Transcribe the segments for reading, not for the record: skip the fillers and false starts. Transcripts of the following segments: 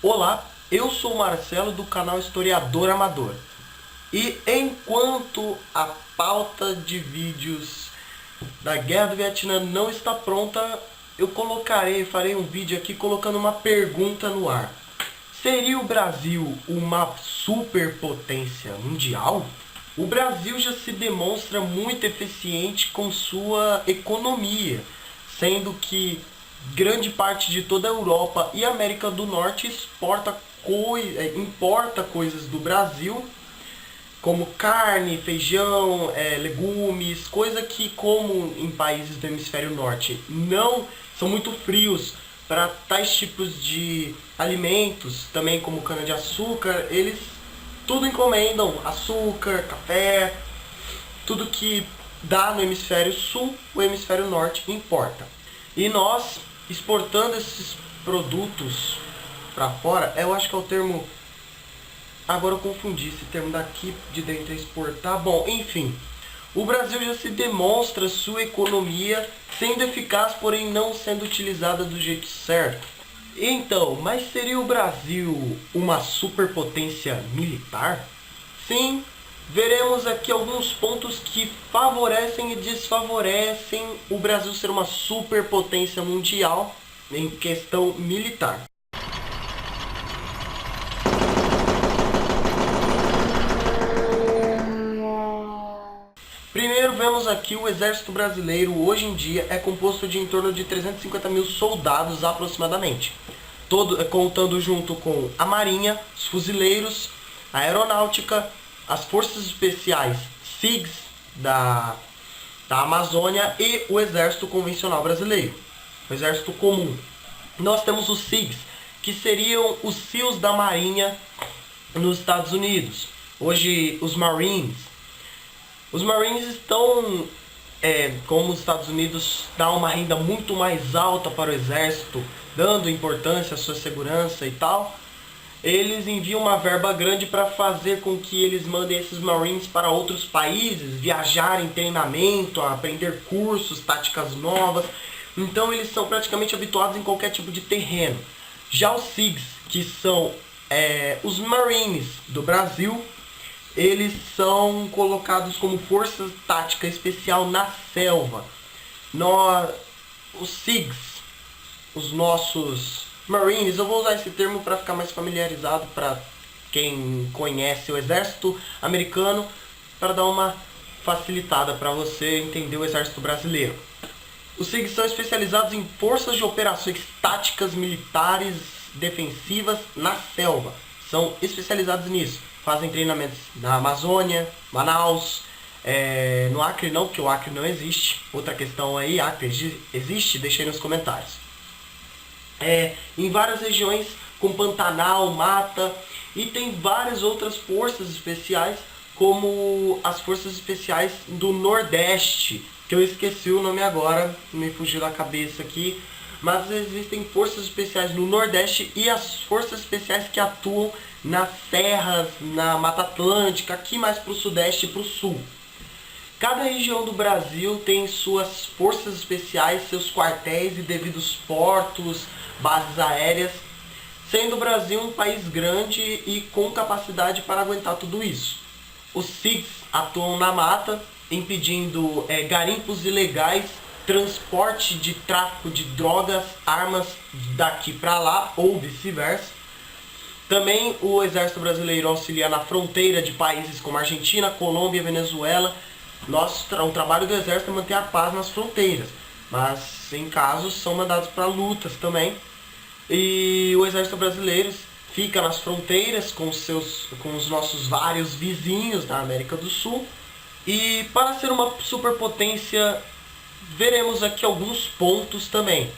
Olá, eu sou o Marcelo do canal Historiador Amador. E enquanto a pauta de vídeos da Guerra do Vietnã não está pronta, farei um vídeo aqui colocando uma pergunta no ar. Seria o Brasil uma superpotência mundial? O Brasil já se demonstra muito eficiente com sua economia, sendo que grande parte de toda a Europa e América do Norte importa coisas do Brasil, como carne, feijão, legumes, coisa que, como em países do hemisfério norte não são muito frios para tais tipos de alimentos, também como cana-de-açúcar, eles tudo encomendam açúcar, café, tudo que dá no hemisfério sul, o hemisfério norte importa. E nós, exportando esses produtos para fora, eu acho que é o termo. Agora eu confundi esse termo daqui de dentro é exportar. Bom, enfim. O Brasil já se demonstra sua economia sendo eficaz, porém não sendo utilizada do jeito certo. Então, mas seria o Brasil uma superpotência militar? Sim, veremos aqui alguns pontos que favorecem e desfavorecem o Brasil ser uma superpotência mundial em questão militar. Primeiro vemos aqui o exército brasileiro hoje em dia é composto de em torno de 350 mil soldados aproximadamente. Contando junto com a marinha, os fuzileiros, a aeronáutica, as forças especiais SIGs da Amazônia e o exército convencional brasileiro, o exército comum. Nós temos os SIGs, que seriam os SEALs da marinha nos Estados Unidos. Hoje os Marines. Os Marines estão, como os Estados Unidos dá uma renda muito mais alta para o exército, dando importância à sua segurança e tal, eles enviam uma verba grande para fazer com que eles mandem esses Marines para outros países, viajarem, treinamento, aprender cursos, táticas novas. Então eles são praticamente habituados em qualquer tipo de terreno. Já os SIGs, que são os Marines do Brasil, eles são colocados como força tática especial na selva. Os SIGs, os nossos Marines, eu vou usar esse termo para ficar mais familiarizado para quem conhece o exército americano, para dar uma facilitada para você entender o exército brasileiro. Os SIGs são especializados em forças de operações táticas militares defensivas na selva. São especializados nisso. Fazem treinamentos na Amazônia, Manaus, no Acre não, porque o Acre não existe. Outra questão aí, Acre existe? Deixa aí nos comentários. Em várias regiões com Pantanal, mata, e tem várias outras forças especiais, como as forças especiais do Nordeste, que eu esqueci o nome agora, me fugiu da cabeça aqui, mas existem forças especiais no Nordeste e as forças especiais que atuam nas serras, na Mata Atlântica, aqui mais para o Sudeste e para o Sul. Cada região do Brasil tem suas forças especiais, seus quartéis e devidos portos, bases aéreas, sendo o Brasil um país grande e com capacidade para aguentar tudo isso. Os SIGs atuam na mata, impedindo garimpos ilegais, transporte de tráfico de drogas, armas daqui para lá ou vice-versa. Também o exército brasileiro auxilia na fronteira de países como Argentina, Colômbia, Venezuela. O trabalho do exército é manter a paz nas fronteiras, mas em casos são mandados para lutas também. E o exército brasileiro fica nas fronteiras com os nossos vários vizinhos da América do Sul. E para ser uma superpotência, veremos aqui alguns pontos também.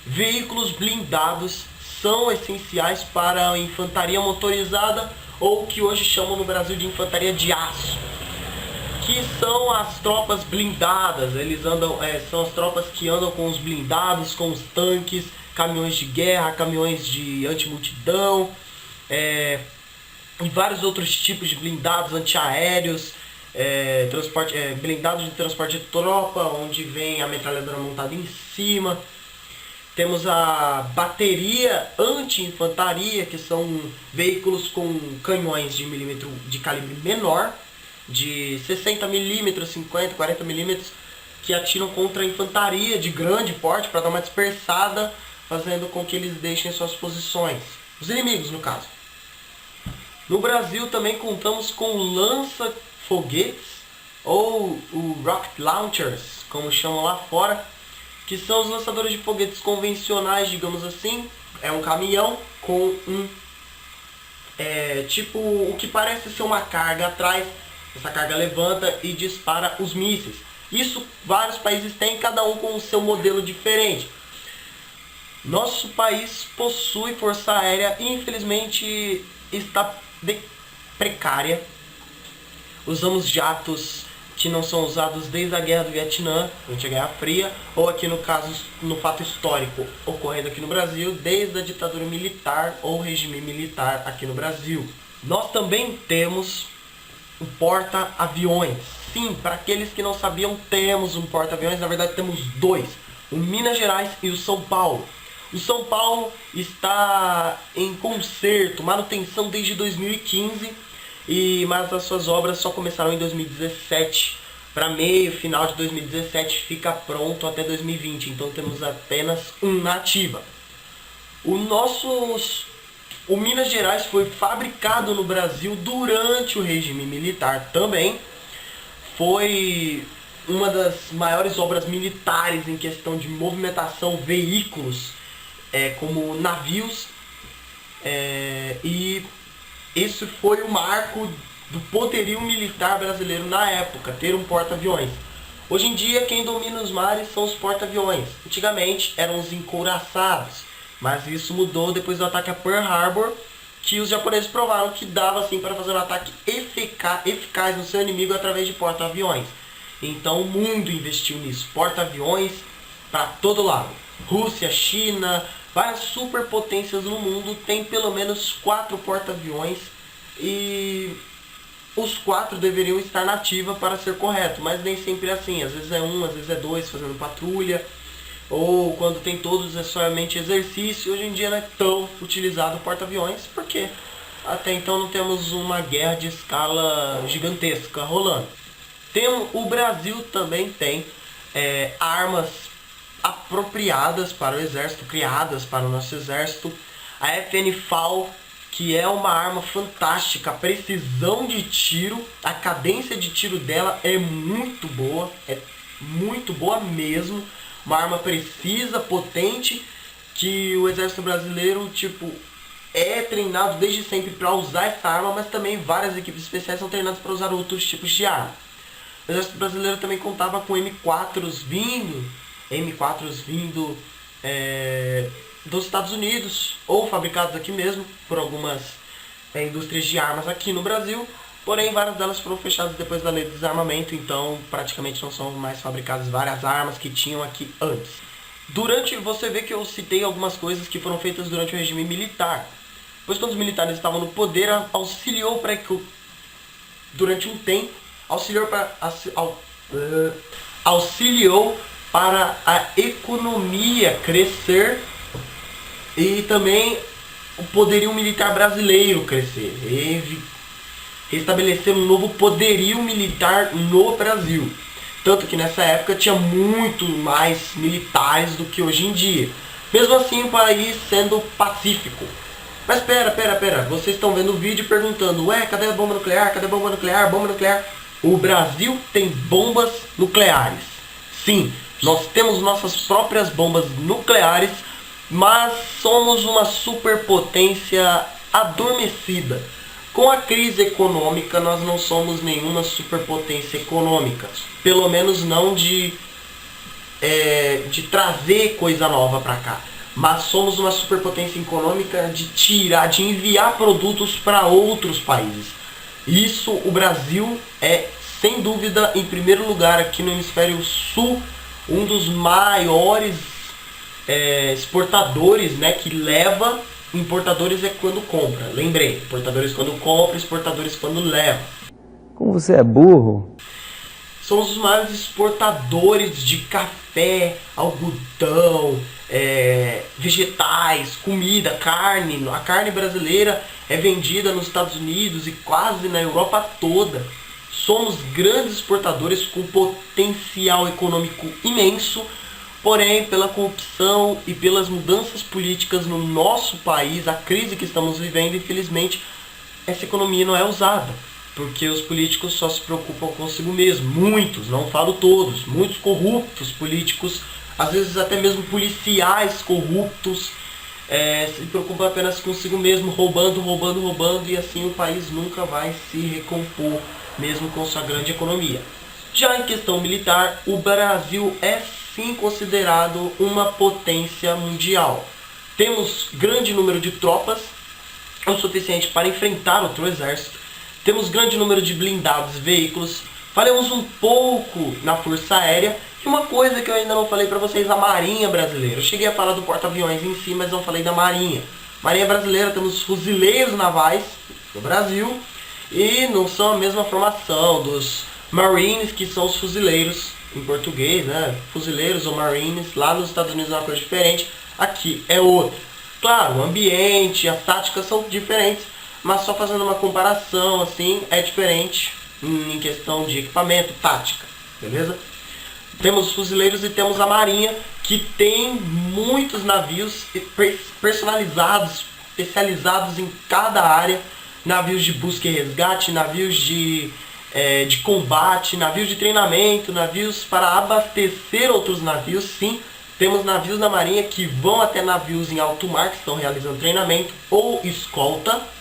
Veículos blindados são essenciais para a infantaria motorizada, ou que hoje chamam no Brasil de infantaria de aço, que são as tropas blindadas. Eles são as tropas que andam com os blindados, com os tanques, caminhões de guerra, caminhões de antimultidão, e vários outros tipos de blindados antiaéreos, blindados de transporte de tropa, onde vem a metralhadora montada em cima. Temos a bateria anti-infantaria, que são veículos com canhões de calibre menor, de 60 milímetros, 50, 40 milímetros, que atiram contra a infantaria de grande porte para dar uma dispersada, fazendo com que eles deixem suas posições. Os inimigos, no caso. No Brasil também contamos com lança-foguetes, ou o Rocket Launchers, como chamam lá fora, que são os lançadores de foguetes convencionais, digamos assim. É um caminhão com tipo o que parece ser uma carga atrás. Essa carga levanta e dispara os mísseis. Isso vários países têm, cada um com o seu modelo diferente. Nosso país possui força aérea, infelizmente está precária. Usamos jatos que não são usados desde a Guerra do Vietnã, durante a Guerra Fria, ou aqui no caso, no fato histórico ocorrendo aqui no Brasil, desde a ditadura militar ou regime militar aqui no Brasil. Nós também temos o porta-aviões. Sim, para aqueles que não sabiam, temos um porta-aviões, na verdade temos dois, o Minas Gerais e o São Paulo. O São Paulo está em conserto, manutenção desde 2015, mas as suas obras só começaram em 2017. Para final de 2017 fica pronto até 2020, então temos apenas um na ativa. O Minas Gerais foi fabricado no Brasil durante o regime militar também. Foi uma das maiores obras militares em questão de movimentação, veículos, como navios, e esse foi o marco do poderio militar brasileiro na época, ter um porta-aviões. Hoje em dia quem domina os mares são os porta-aviões. Antigamente eram os encouraçados, mas isso mudou depois do ataque a Pearl Harbor, que os japoneses provaram que dava sim para fazer um ataque eficaz no seu inimigo através de porta-aviões. Então o mundo investiu nisso, porta-aviões para todo lado. Rússia, China, várias superpotências no mundo têm pelo menos 4 porta-aviões, e os 4 deveriam estar na ativa para ser correto, mas nem sempre é assim. Às vezes é um, às vezes é 2 fazendo patrulha, ou quando tem todos é somente exercício. Hoje em dia não é tão utilizado o porta-aviões, porque até então não temos uma guerra de escala gigantesca rolando. O Brasil também tem armas apropriadas para o exército, criadas para o nosso exército. A FN-FAL, que é uma arma fantástica, a precisão de tiro, a cadência de tiro dela é muito boa mesmo. Uma arma precisa, potente, que o exército brasileiro é treinado desde sempre para usar essa arma, mas também várias equipes especiais são treinadas para usar outros tipos de arma. O exército brasileiro também contava com M4s vindo dos Estados Unidos, ou fabricados aqui mesmo por algumas indústrias de armas aqui no Brasil, porém várias delas foram fechadas depois da lei do desarmamento, então praticamente não são mais fabricadas várias armas que tinham aqui antes. Você vê que eu citei algumas coisas que foram feitas durante o regime militar, pois quando os militares estavam no poder, auxiliou para que durante um tempo auxiliou para a economia crescer e também o poderio militar brasileiro crescer, estabelecer um novo poderio militar no Brasil. Tanto que nessa época tinha muito mais militares do que hoje em dia. Mesmo assim o país sendo pacífico. Mas pera, vocês estão vendo o vídeo perguntando: ué, cadê a bomba nuclear? Cadê a bomba nuclear? Bomba nuclear? O Brasil tem bombas nucleares. Sim, nós temos nossas próprias bombas nucleares, mas somos uma superpotência adormecida. Com a crise econômica, nós não somos nenhuma superpotência econômica. Pelo menos não de trazer coisa nova para cá. Mas somos uma superpotência econômica de enviar produtos para outros países. Isso, o Brasil é, sem dúvida, em primeiro lugar aqui no hemisfério sul, um dos maiores exportadores, né, que leva. Importadores é quando compra, lembrei, importadores quando compra, exportadores quando leva. Como você é burro. somos os maiores exportadores de café, algodão, vegetais, comida, carne. A carne brasileira é vendida nos Estados Unidos e quase na Europa toda. Somos grandes exportadores com potencial econômico imenso, porém, pela corrupção e pelas mudanças políticas no nosso país, a crise que estamos vivendo, infelizmente, essa economia não é usada. Porque os políticos só se preocupam consigo mesmo. Muitos, não falo todos, muitos corruptos políticos, às vezes até mesmo policiais corruptos, se preocupam apenas consigo mesmo, roubando, e assim o país nunca vai se recompor, mesmo com sua grande economia. Já em questão militar, o Brasil é sim considerado uma potência mundial. Temos grande número de tropas, o suficiente para enfrentar outro exército. Temos grande número de blindados, veículos. Falemos um pouco na Força Aérea. E uma coisa que eu ainda não falei para vocês, a Marinha Brasileira. Eu cheguei a falar do porta-aviões em si, mas não falei da Marinha. Marinha Brasileira, temos fuzileiros navais no Brasil. E não são a mesma formação dos Marines, que são os fuzileiros em português, né? Fuzileiros ou Marines. Lá nos Estados Unidos é uma coisa diferente. Aqui é outra. Claro, o ambiente, as táticas são diferentes. Mas só fazendo uma comparação, assim, é diferente em questão de equipamento, tática, beleza? Temos os fuzileiros e temos a Marinha, que tem muitos navios personalizados, especializados em cada área. Navios de busca e resgate, navios de combate, navios de treinamento, navios para abastecer outros navios, sim. Temos navios da Marinha que vão até navios em alto mar, que estão realizando treinamento ou escolta.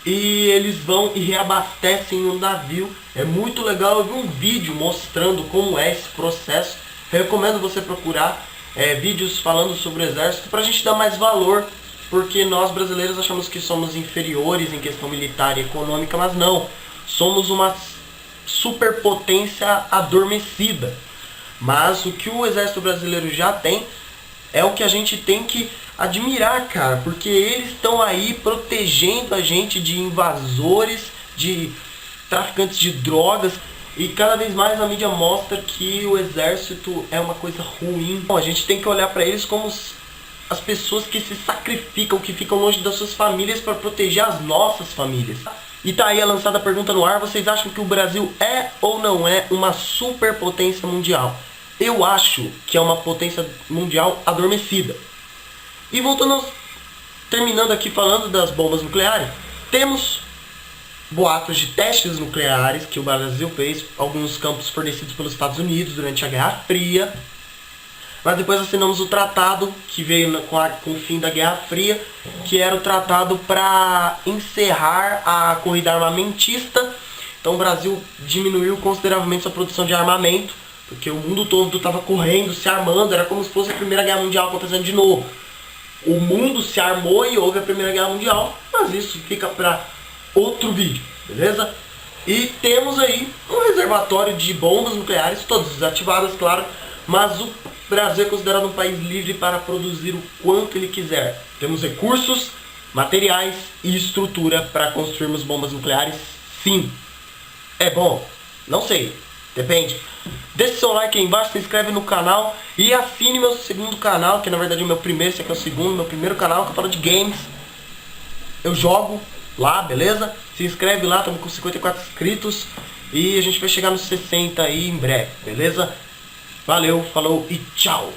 E eles vão e reabastecem no navio. É muito legal. Eu vi um vídeo mostrando como é esse processo. Eu recomendo você procurar vídeos falando sobre o exército para a gente dar mais valor. Porque nós brasileiros achamos que somos inferiores em questão militar e econômica, mas não. Somos uma superpotência adormecida. Mas o que o exército brasileiro já tem é o que a gente tem que admirar, cara, porque eles estão aí protegendo a gente de invasores, de traficantes de drogas, e cada vez mais a mídia mostra que o exército é uma coisa ruim. Bom, a gente tem que olhar para eles como as pessoas que se sacrificam, que ficam longe das suas famílias para proteger as nossas famílias. E tá aí a lançada pergunta no ar: vocês acham que o Brasil é ou não é uma superpotência mundial? Eu acho que é uma potência mundial adormecida. E voltando, terminando aqui falando das bombas nucleares, temos boatos de testes nucleares que o Brasil fez, alguns campos fornecidos pelos Estados Unidos durante a Guerra Fria. Mas depois assinamos o tratado que veio com o fim da Guerra Fria, que era o tratado para encerrar a corrida armamentista. Então o Brasil diminuiu consideravelmente sua produção de armamento, porque o mundo todo estava correndo, se armando, era como se fosse a Primeira Guerra Mundial acontecendo de novo. O mundo se armou e houve a Primeira Guerra Mundial, mas isso fica para outro vídeo, beleza? E temos aí um reservatório de bombas nucleares, todas desativadas, claro, mas o Brasil é considerado um país livre para produzir o quanto ele quiser. Temos recursos, materiais e estrutura para construirmos bombas nucleares, sim. É bom? Não sei. Depende. Deixe seu like aí embaixo, se inscreve no canal e assine meu segundo canal, que na verdade é o meu primeiro, esse aqui é o segundo, meu primeiro canal que eu falo de games. Eu jogo lá, beleza? Se inscreve lá, estamos com 54 inscritos e a gente vai chegar nos 60 aí em breve, beleza? Valeu, falou e tchau!